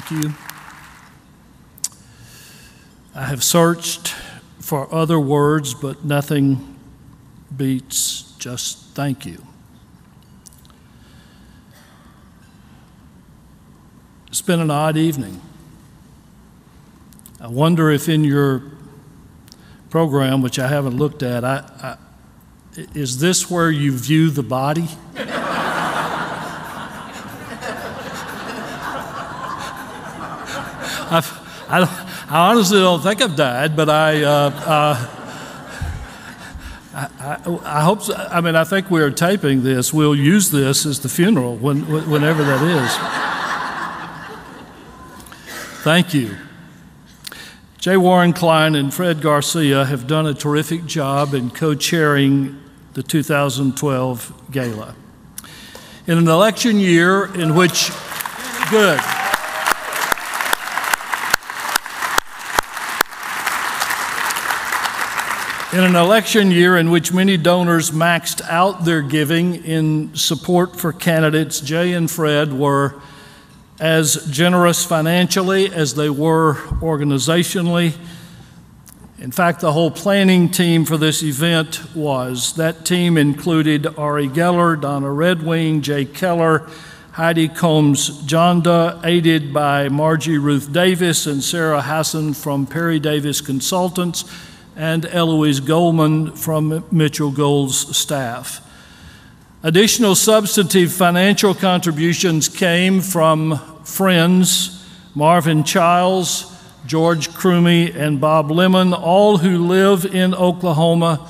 Thank you. I have searched for other words, but nothing beats just thank you. It's been an odd evening. I wonder if in your program, which I haven't looked at, is this where you view the body? I honestly don't think I've died, but I hope so. I mean, I think we're taping this. We'll use this as the funeral whenever that is. Thank you. J. Warren Klein and Fred Garcia have done a terrific job in co-chairing the 2012 gala. In an election year in which, good. In an election year in which many donors maxed out their giving in support for candidates, Jay and Fred were as generous financially as they were organizationally. In fact, the whole planning team for this event was. That team included Ari Geller, Donna Redwing, Jay Keller, Heidi Combs-Jonda, aided by Margie Ruth Davis and Sarah Hassan from Perry Davis Consultants, and Eloise Goldman from Mitchell Gold's staff. Additional substantive financial contributions came from friends Marvin Childs, George Crumey, and Bob Lemon, all who live in Oklahoma,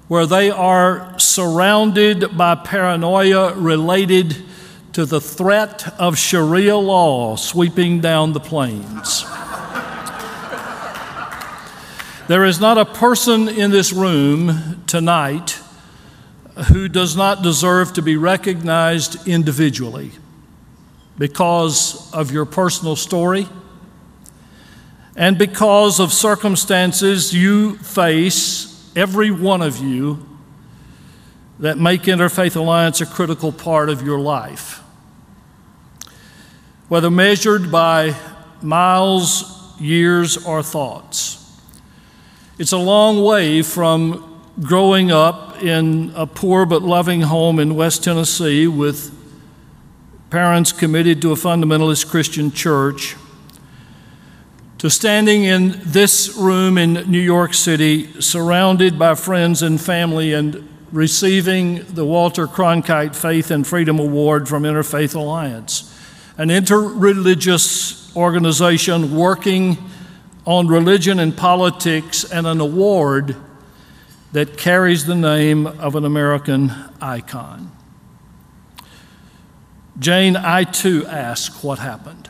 where they are surrounded by paranoia related to the threat of Sharia law sweeping down the plains. There is not a person in this room tonight who does not deserve to be recognized individually because of your personal story and because of circumstances you face, every one of you, that make Interfaith Alliance a critical part of your life. Whether measured by miles, years, or thoughts. It's a long way from growing up in a poor but loving home in West Tennessee with parents committed to a fundamentalist Christian church to standing in this room in New York City, surrounded by friends and family, and receiving the Walter Cronkite Faith and Freedom Award from Interfaith Alliance, an interreligious organization working on religion and politics, and an award that carries the name of an American icon. Jane, I too ask what happened.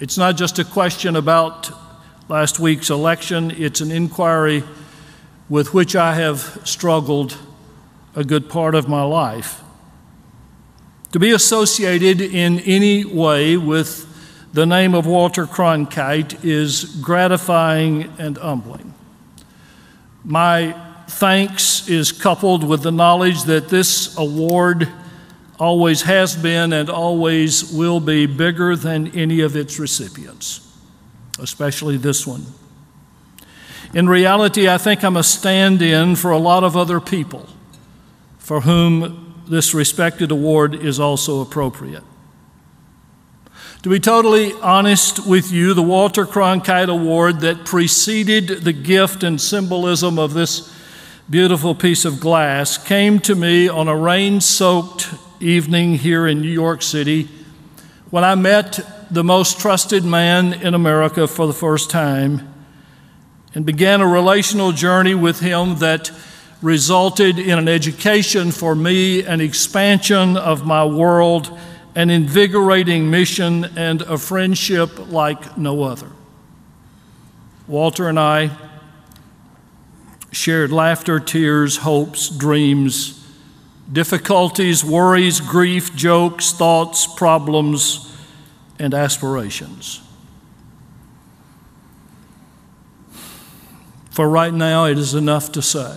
It's not just a question about last week's election, it's an inquiry with which I have struggled a good part of my life. To be associated in any way with the name of Walter Cronkite is gratifying and humbling. My thanks is coupled with the knowledge that this award always has been and always will be bigger than any of its recipients, especially this one. In reality, I think I'm a stand-in for a lot of other people for whom this respected award is also appropriate. To be totally honest with you, the Walter Cronkite Award that preceded the gift and symbolism of this beautiful piece of glass came to me on a rain-soaked evening here in New York City when I met the most trusted man in America for the first time and began a relational journey with him that resulted in an education for me, an expansion of my world, an invigorating mission, and a friendship like no other. Walter and I shared laughter, tears, hopes, dreams, difficulties, worries, grief, jokes, thoughts, problems, and aspirations. For right now, it is enough to say,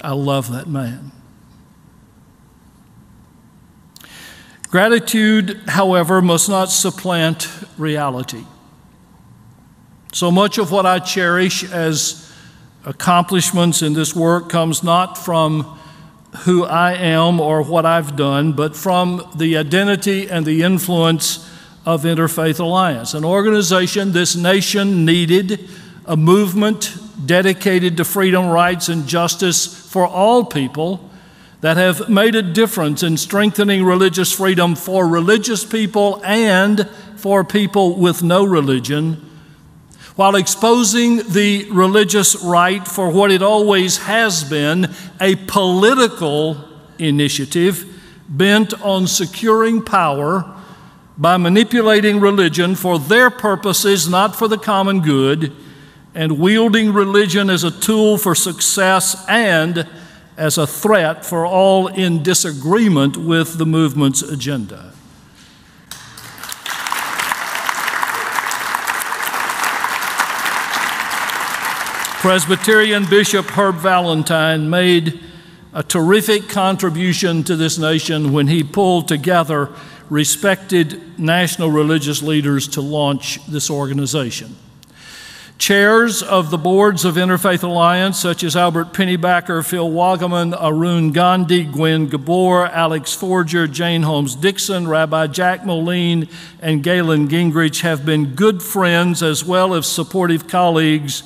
I love that man. Gratitude, however, must not supplant reality. So much of what I cherish as accomplishments in this work comes not from who I am or what I've done, but from the identity and the influence of Interfaith Alliance, an organization this nation needed, a movement dedicated to freedom, rights, and justice for all people that have made a difference in strengthening religious freedom for religious people and for people with no religion, while exposing the religious right for what it always has been, a political initiative bent on securing power by manipulating religion for their purposes, not for the common good, and wielding religion as a tool for success and as a threat for all in disagreement with the movement's agenda. Presbyterian Bishop Herb Valentine made a terrific contribution to this nation when he pulled together respected national religious leaders to launch this organization. Chairs of the boards of Interfaith Alliance, such as Albert Pennybacker, Phil Wagaman, Arun Gandhi, Gwen Gabor, Alex Forger, Jane Holmes Dixon, Rabbi Jack Moline, and Galen Gingrich, have been good friends as well as supportive colleagues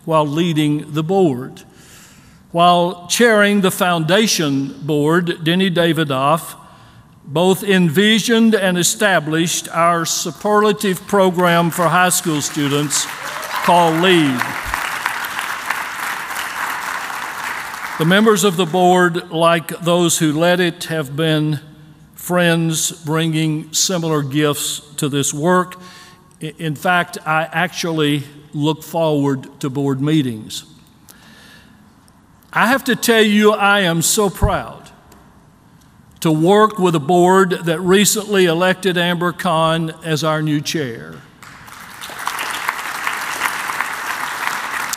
while leading the board. While chairing the foundation board, Denny Davidoff both envisioned and established our superlative program for high school students called LEAD. The members of the board, like those who led it, have been friends bringing similar gifts to this work. In fact, I actually look forward to board meetings. I have to tell you, I am so proud to work with a board that recently elected Amber Khan as our new chair.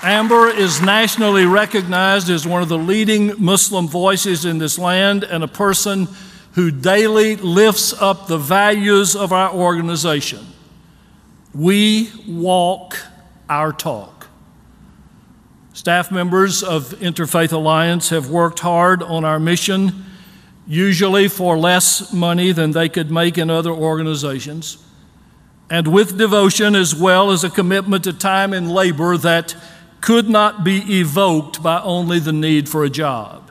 Amber is nationally recognized as one of the leading Muslim voices in this land and a person who daily lifts up the values of our organization. We walk our talk. Staff members of Interfaith Alliance have worked hard on our mission, usually for less money than they could make in other organizations, and with devotion as well as a commitment to time and labor that could not be evoked by only the need for a job.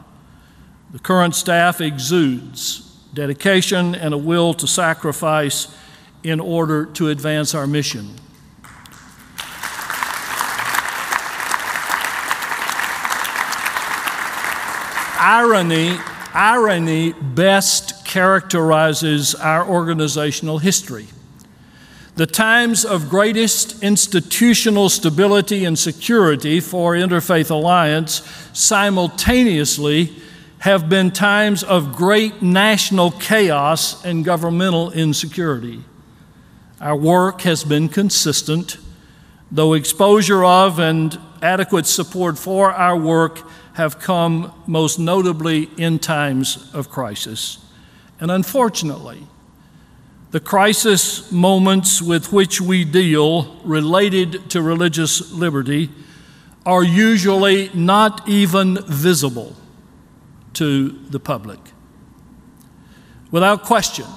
The current staff exudes dedication and a will to sacrifice in order to advance our mission. Irony best characterizes our organizational history. The times of greatest institutional stability and security for Interfaith Alliance simultaneously have been times of great national chaos and governmental insecurity. Our work has been consistent, though exposure of and adequate support for our work have come most notably in times of crisis. And unfortunately, the crisis moments with which we deal related to religious liberty are usually not even visible to the public. Without question,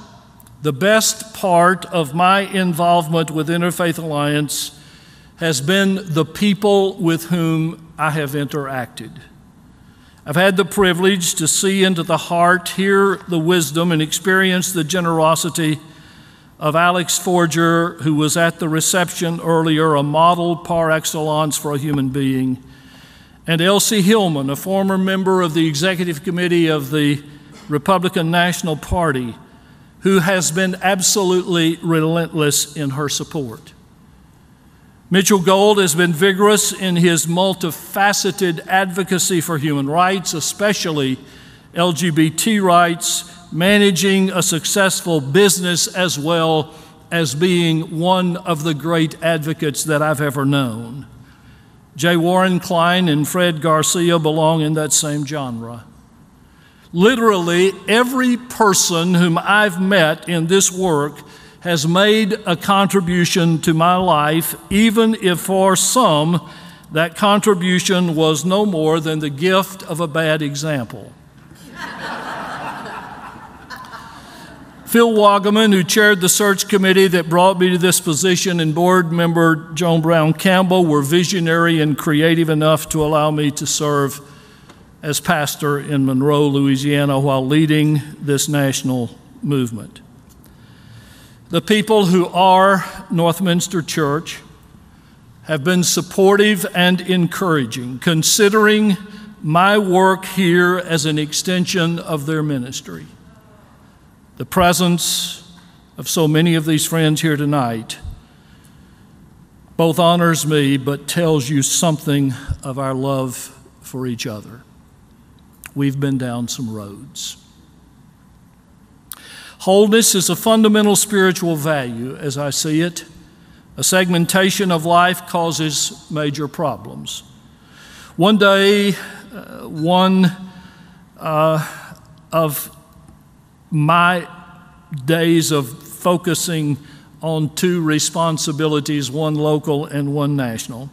the best part of my involvement with Interfaith Alliance has been the people with whom I have interacted. I've had the privilege to see into the heart, hear the wisdom, and experience the generosity of Alex Forger, who was at the reception earlier, a model par excellence for a human being, and Elsie Hillman, a former member of the executive committee of the Republican National Party, who has been absolutely relentless in her support. Mitchell Gold has been vigorous in his multifaceted advocacy for human rights, especially LGBT rights, managing a successful business as well as being one of the great advocates that I've ever known. J. Warren Klein and Fred Garcia belong in that same genre. Literally, every person whom I've met in this work has made a contribution to my life, even if for some that contribution was no more than the gift of a bad example. Phil Wagaman, who chaired the search committee that brought me to this position, and board member Joan Brown Campbell were visionary and creative enough to allow me to serve as pastor in Monroe, Louisiana, while leading this national movement. The people who are Northminster Church have been supportive and encouraging, considering my work here as an extension of their ministry. The presence of so many of these friends here tonight both honors me but tells you something of our love for each other. We've been down some roads. Wholeness is a fundamental spiritual value, as I see it. A segmentation of life causes major problems. One day, one of my days of focusing on two responsibilities, one local and one national,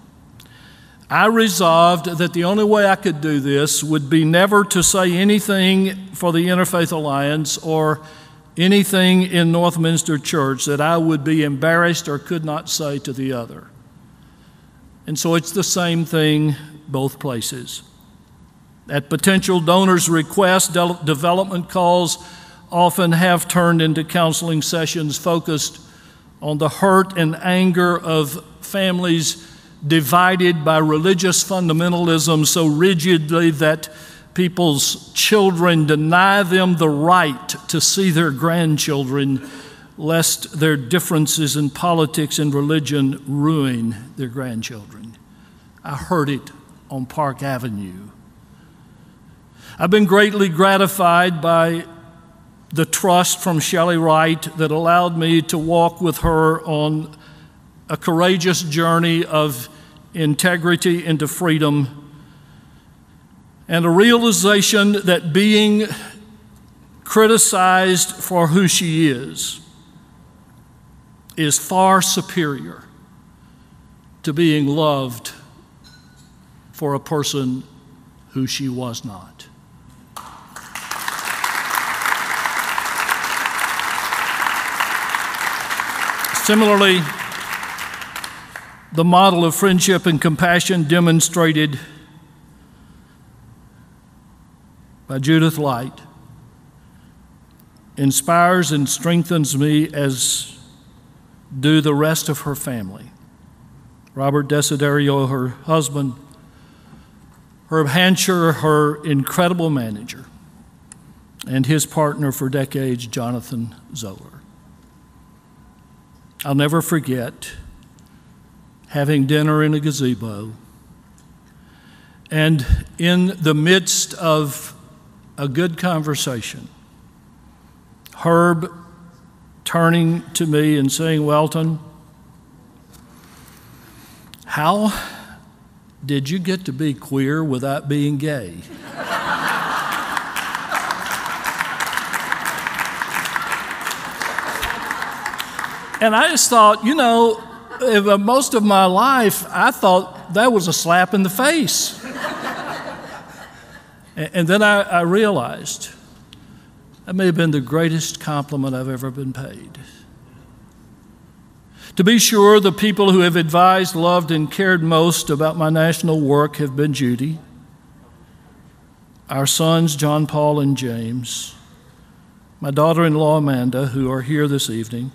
I resolved that the only way I could do this would be never to say anything for the Interfaith Alliance or anything in Northminster Church that I would be embarrassed or could not say to the other. And so it's the same thing both places. At potential donors' request, development calls often have turned into counseling sessions focused on the hurt and anger of families divided by religious fundamentalism so rigidly that people's children deny them the right to see their grandchildren, lest their differences in politics and religion ruin their grandchildren. I heard it on Park Avenue. I've been greatly gratified by the trust from Shelley Wright that allowed me to walk with her on a courageous journey of integrity into freedom, and a realization that being criticized for who she is far superior to being loved for a person who she was not. Similarly, the model of friendship and compassion demonstrated by Judith Light inspires and strengthens me, as do the rest of her family. Robert Desiderio, her husband, Herb Hancher, her incredible manager, and his partner for decades, Jonathan Zoller. I'll never forget having dinner in a gazebo, and in the midst of a good conversation, Herb turning to me and saying, "Welton, how did you get to be queer without being gay?" And I just thought, most of my life, I thought that was a slap in the face. And then I realized that may have been the greatest compliment I've ever been paid. To be sure, the people who have advised, loved, and cared most about my national work have been Judy, our sons, John Paul and James, my daughter-in-law, Amanda, who are here this evening,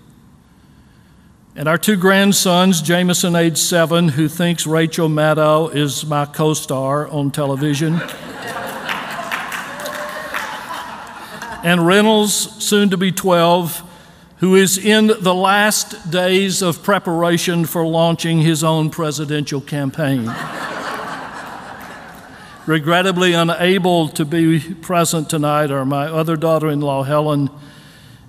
and our two grandsons, Jameson, age 7, who thinks Rachel Maddow is my co-star on television, and Reynolds, soon to be 12, who is in the last days of preparation for launching his own presidential campaign. Regrettably unable to be present tonight are my other daughter-in-law, Helen,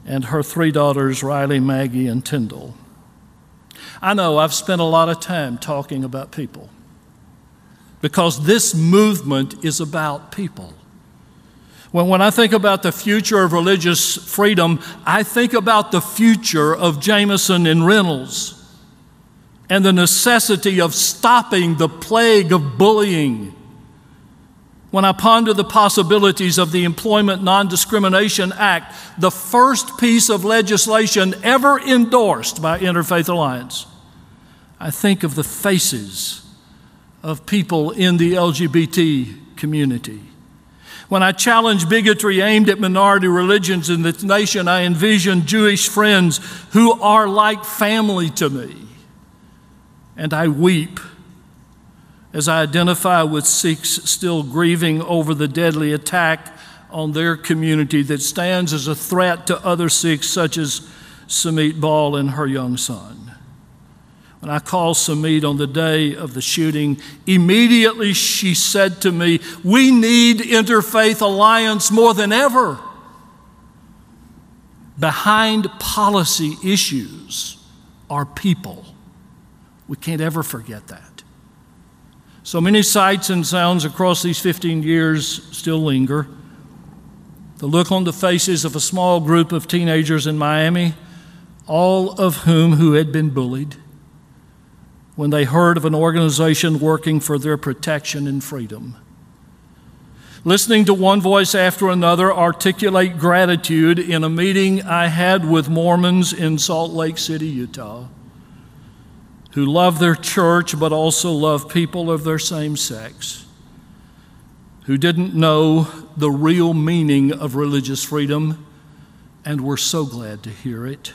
and her 3 daughters, Riley, Maggie, and Tyndall. I know I've spent a lot of time talking about people because this movement is about people. When I think about the future of religious freedom, I think about the future of Jameson and Reynolds and the necessity of stopping the plague of bullying. When I ponder the possibilities of the Employment Non-Discrimination Act, the first piece of legislation ever endorsed by Interfaith Alliance, I think of the faces of people in the LGBT community. When I challenge bigotry aimed at minority religions in this nation, I envision Jewish friends who are like family to me. And I weep as I identify with Sikhs still grieving over the deadly attack on their community that stands as a threat to other Sikhs such as Sumit Bal and her young son. When I called Sumit on the day of the shooting, immediately she said to me, "We need Interfaith Alliance more than ever." Behind policy issues are people. We can't ever forget that. So many sights and sounds across these 15 years still linger. The look on the faces of a small group of teenagers in Miami, all of who had been bullied, when they heard of an organization working for their protection and freedom. Listening to one voice after another articulate gratitude in a meeting I had with Mormons in Salt Lake City, Utah, who love their church but also love people of their same sex, who didn't know the real meaning of religious freedom and were so glad to hear it.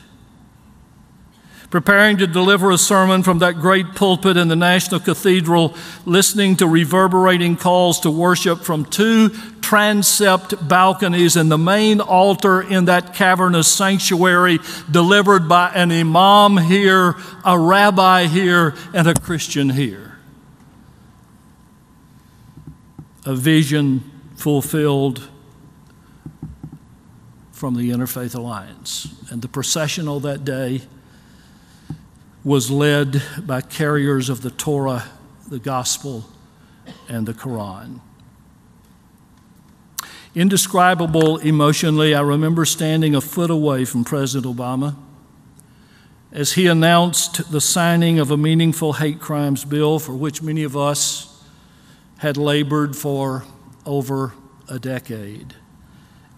Preparing to deliver a sermon from that great pulpit in the National Cathedral, listening to reverberating calls to worship from two transept balconies in the main altar in that cavernous sanctuary, delivered by an imam here, a rabbi here, and a Christian here. A vision fulfilled from the Interfaith Alliance. And the processional that day was led by carriers of the Torah, the Gospel, and the Quran. Indescribable emotionally, I remember standing a foot away from President Obama as he announced the signing of a meaningful hate crimes bill for which many of us had labored for over a decade.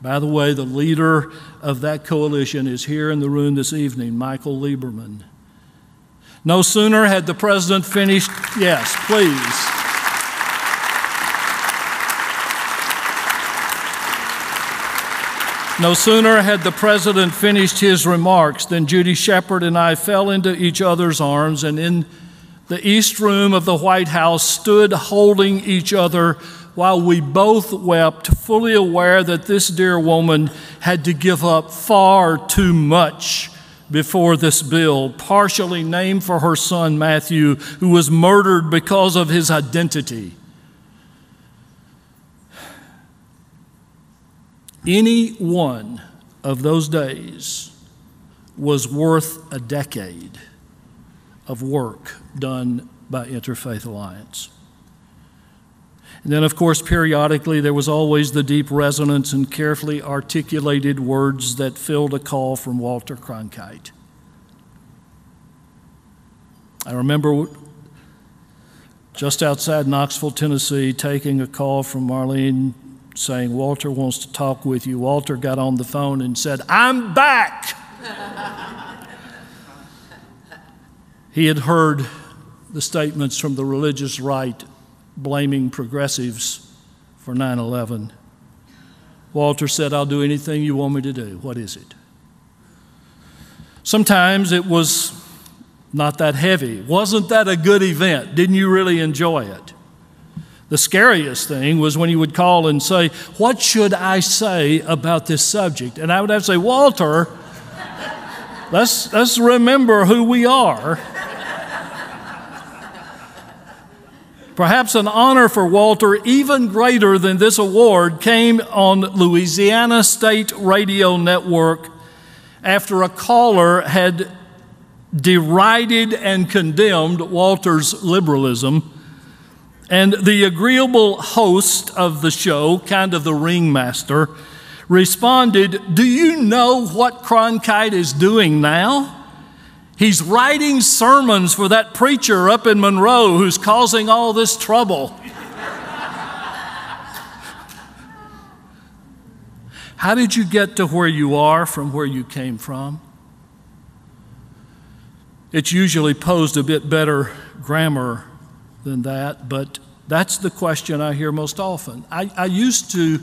By the way, the leader of that coalition is here in the room this evening, Michael Lieberman. No sooner had the president finished, yes, please. No sooner had the president finished his remarks than Judy Shepard and I fell into each other's arms and in the East Room of the White House stood holding each other while we both wept, fully aware that this dear woman had to give up far too much before this bill, partially named for her son Matthew, who was murdered because of his identity. Any one of those days was worth a decade of work done by Interfaith Alliance. And then, of course, periodically there was always the deep resonance and carefully articulated words that filled a call from Walter Cronkite. I remember just outside Knoxville, Tennessee, taking a call from Marlene saying, "Walter wants to talk with you." Walter got on the phone and said, "I'm back." He had heard the statements from the religious right blaming progressives for 9/11. Walter said, "I'll do anything you want me to do. What is it?" Sometimes it was not that heavy. Wasn't that a good event? Didn't you really enjoy it? The scariest thing was when he would call and say, "What should I say about this subject?" And I would have to say, "Walter, let's remember who we are." Perhaps an honor for Walter even greater than this award came on Louisiana State Radio Network after a caller had derided and condemned Walter's liberalism And the agreeable host of the show, kind of the ringmaster, responded, "Do you know what Cronkite is doing now? He's writing sermons for that preacher up in Monroe who's causing all this trouble." How did you get to where you are from where you came from? It's usually posed a bit better grammar than that, but that's the question I hear most often. I used to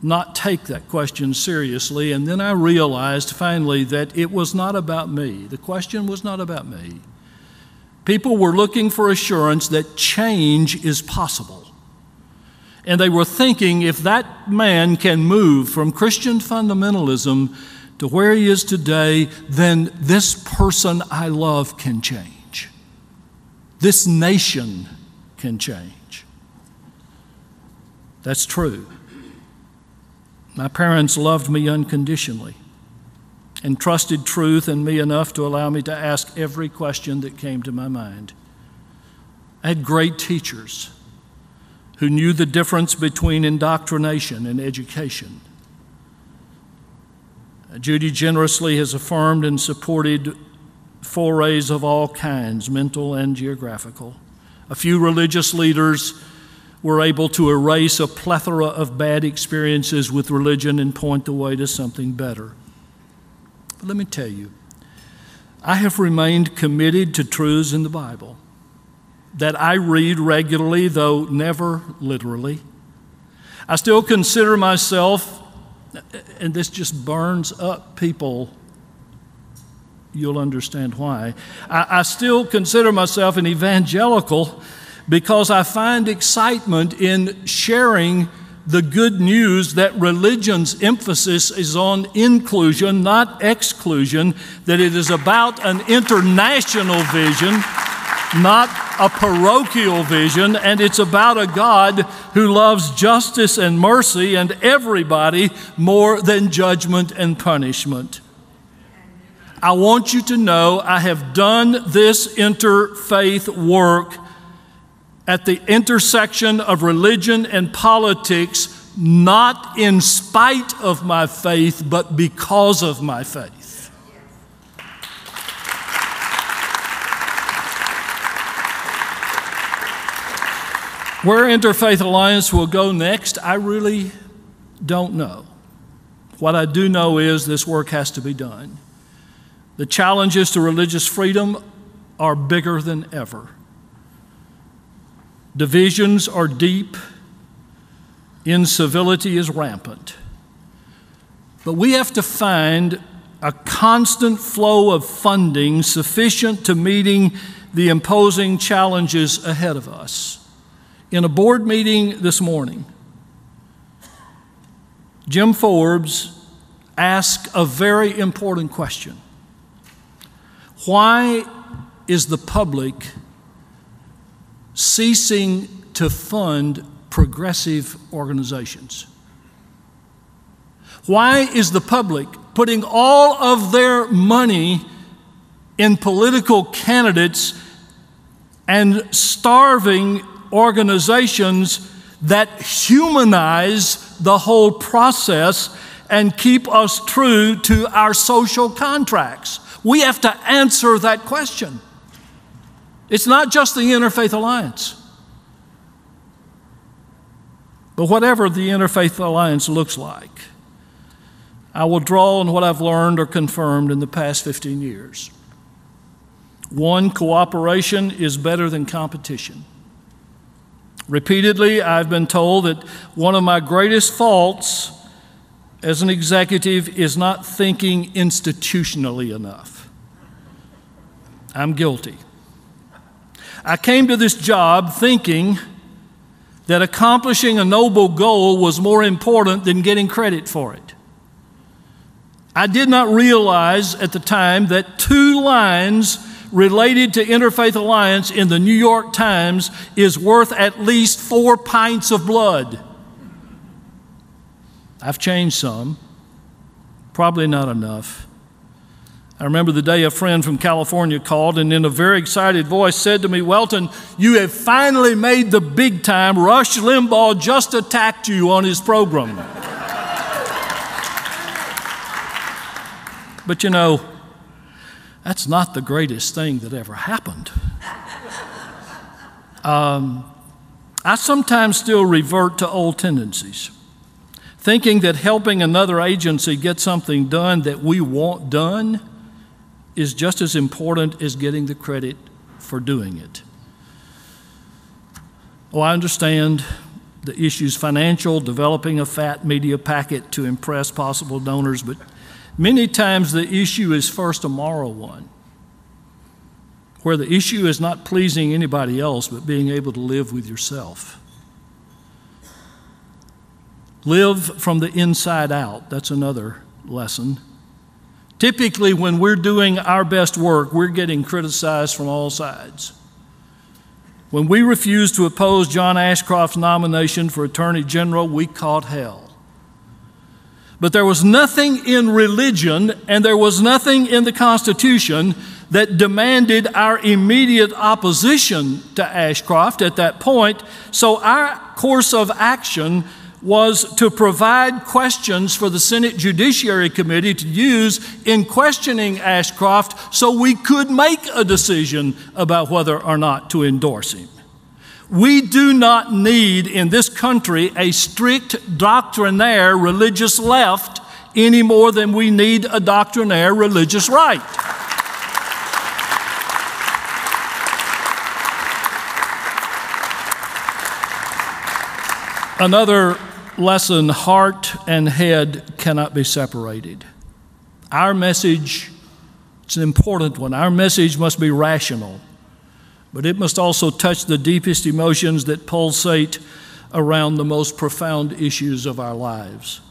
not take that question seriously, and then I realized finally that it was not about me. The question was not about me. People were looking for assurance that change is possible. And they were thinking, if that man can move from Christian fundamentalism to where he is today, then this person I love can change. This nation can change. That's true. My parents loved me unconditionally and trusted truth in me enough to allow me to ask every question that came to my mind. I had great teachers who knew the difference between indoctrination and education. Judy generously has affirmed and supported forays of all kinds, mental and geographical. A few religious leaders were able to erase a plethora of bad experiences with religion and point the way to something better. But let me tell you, I have remained committed to truths in the Bible that I read regularly, though never literally. I still consider myself, and this just burns up people, you'll understand why. I still consider myself an evangelical because I find excitement in sharing the good news that religion's emphasis is on inclusion, not exclusion, that it is about an international vision, not a parochial vision, and it's about a God who loves justice and mercy and everybody more than judgment and punishment. I want you to know I have done this interfaith work at the intersection of religion and politics, not in spite of my faith, but because of my faith. Where Interfaith Alliance will go next, I really don't know. What I do know is this work has to be done. The challenges to religious freedom are bigger than ever. Divisions are deep. Incivility is rampant. But we have to find a constant flow of funding sufficient to meeting the imposing challenges ahead of us. In a board meeting this morning, Jim Forbes asked a very important question. Why is the public ceasing to fund progressive organizations? Why is the public putting all of their money in political candidates and starving organizations that humanize the whole process and keep us true to our social contracts? We have to answer that question. It's not just the Interfaith Alliance. But whatever the Interfaith Alliance looks like, I will draw on what I've learned or confirmed in the past 15 years. One, cooperation is better than competition. Repeatedly, I've been told that one of my greatest faults as an executive is not thinking institutionally enough. I'm guilty. I came to this job thinking that accomplishing a noble goal was more important than getting credit for it. I did not realize at the time that 2 lines related to Interfaith Alliance in the New York Times is worth at least 4 pints of blood. I've changed some, probably not enough. I remember the day a friend from California called and in a very excited voice said to me, "Welton, you have finally made the big time. Rush Limbaugh just attacked you on his program." But you know, that's not the greatest thing that ever happened. I sometimes still revert to old tendencies, thinking that helping another agency get something done that we want done is just as important as getting the credit for doing it. Oh, I understand the issue's financial, developing a fat media packet to impress possible donors, but many times the issue is first a moral one, where the issue is not pleasing anybody else, but being able to live with yourself. Live from the inside out. That's another lesson. Typically, when we're doing our best work, we're getting criticized from all sides. When we refused to oppose John Ashcroft's nomination for Attorney General, we caught hell. But there was nothing in religion and there was nothing in the Constitution that demanded our immediate opposition to Ashcroft at that point. So our course of action was to provide questions for the Senate Judiciary Committee to use in questioning Ashcroft so we could make a decision about whether or not to endorse him. We do not need in this country a strict doctrinaire religious left any more than we need a doctrinaire religious right. Another lesson, heart and head cannot be separated. Our message, it's an important one. Our message must be rational, but it must also touch the deepest emotions that pulsate around the most profound issues of our lives.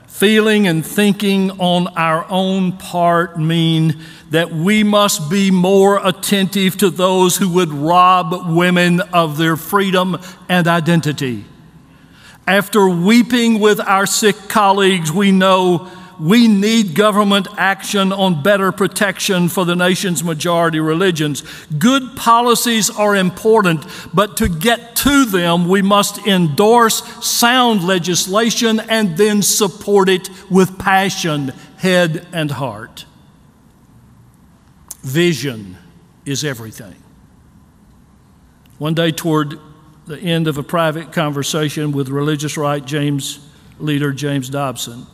Feeling and thinking on our own part mean that we must be more attentive to those who would rob women of their freedom and identity. After weeping with our sick colleagues, we know we need government action on better protection for the nation's majority religions. Good policies are important, but to get to them, we must endorse sound legislation and then support it with passion, head, and heart. Vision is everything. One day toward the end of a private conversation with religious right leader James Dobson,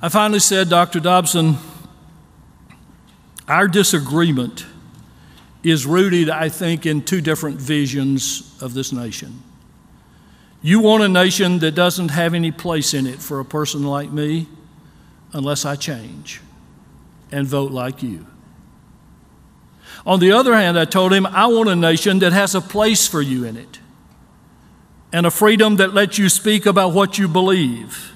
I finally said, "Dr. Dobson, our disagreement is rooted, I think, in two different visions of this nation. You want a nation that doesn't have any place in it for a person like me unless I change and vote like you. On the other hand," I told him, "I want a nation that has a place for you in it and a freedom that lets you speak about what you believe.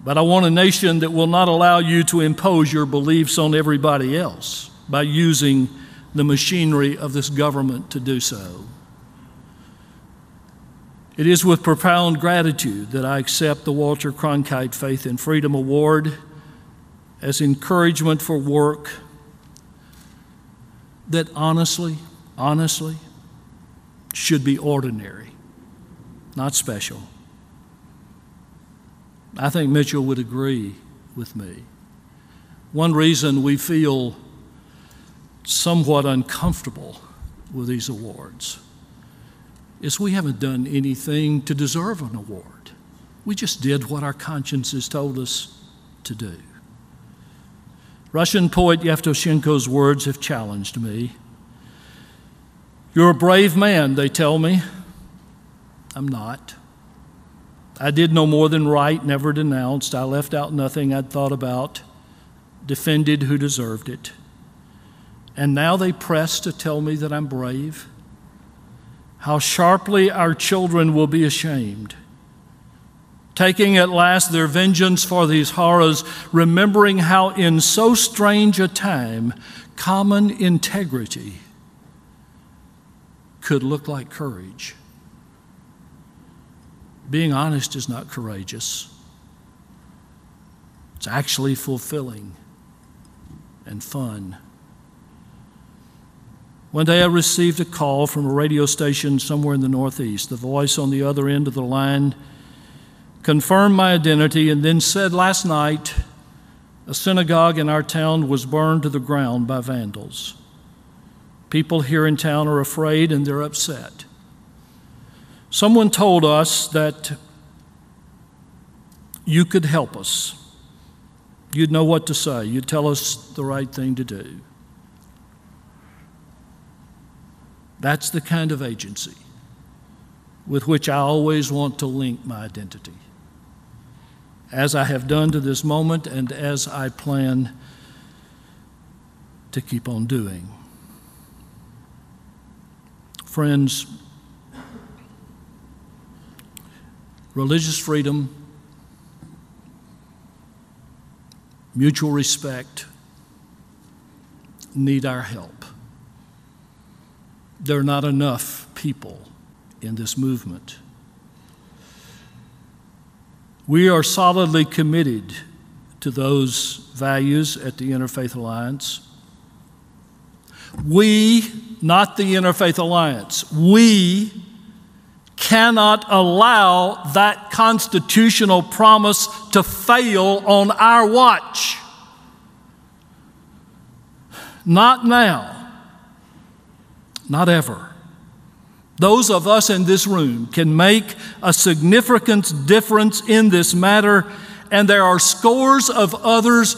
But I want a nation that will not allow you to impose your beliefs on everybody else by using the machinery of this government to do so." It is with profound gratitude that I accept the Walter Cronkite Faith and Freedom Award as encouragement for work that honestly, should be ordinary, not special. I think Mitchell would agree with me. One reason we feel somewhat uncomfortable with these awards is we haven't done anything to deserve an award. We just did what our consciences told us to do. Russian poet Yevtushenko's words have challenged me. "You're a brave man," they tell me. I'm not. I did no more than write, never denounced. I left out nothing I'd thought about, defended who deserved it. And now they press to tell me that I'm brave. How sharply our children will be ashamed, taking at last their vengeance for these horrors, remembering how in so strange a time common integrity could look like courage. Being honest is not courageous. It's actually fulfilling and fun. One day I received a call from a radio station somewhere in the Northeast. The voice on the other end of the line confirmed my identity and then said, "Last night, a synagogue in our town was burned to the ground by vandals. People here in town are afraid and they're upset. Someone told us that you could help us. You'd know what to say. You'd tell us the right thing to do." That's the kind of agency with which I always want to link my identity, as I have done to this moment and as I plan to keep on doing. Friends, religious freedom, mutual respect need our help. There are not enough people in this movement. We are solidly committed to those values at the Interfaith Alliance. We, not the Interfaith Alliance, we cannot allow that constitutional promise to fail on our watch. Not now. Not ever. Those of us in this room can make a significant difference in this matter, and there are scores of others,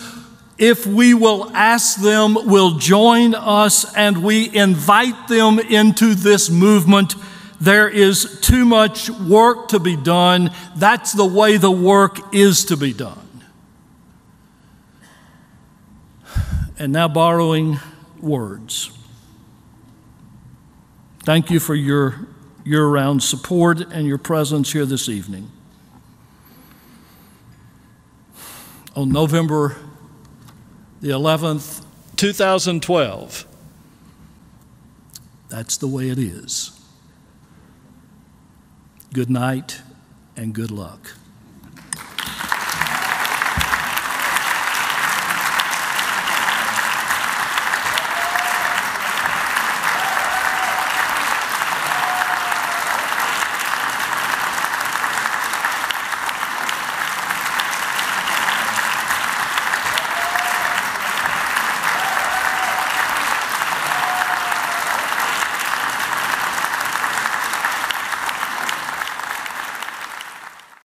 if we will ask them, will join us, and we invite them into this movement. There is too much work to be done. That's the way the work is to be done. And now, borrowing words. Thank you for your year-round support and your presence here this evening. On November the 11th, 2012, that's the way it is. Good night and good luck.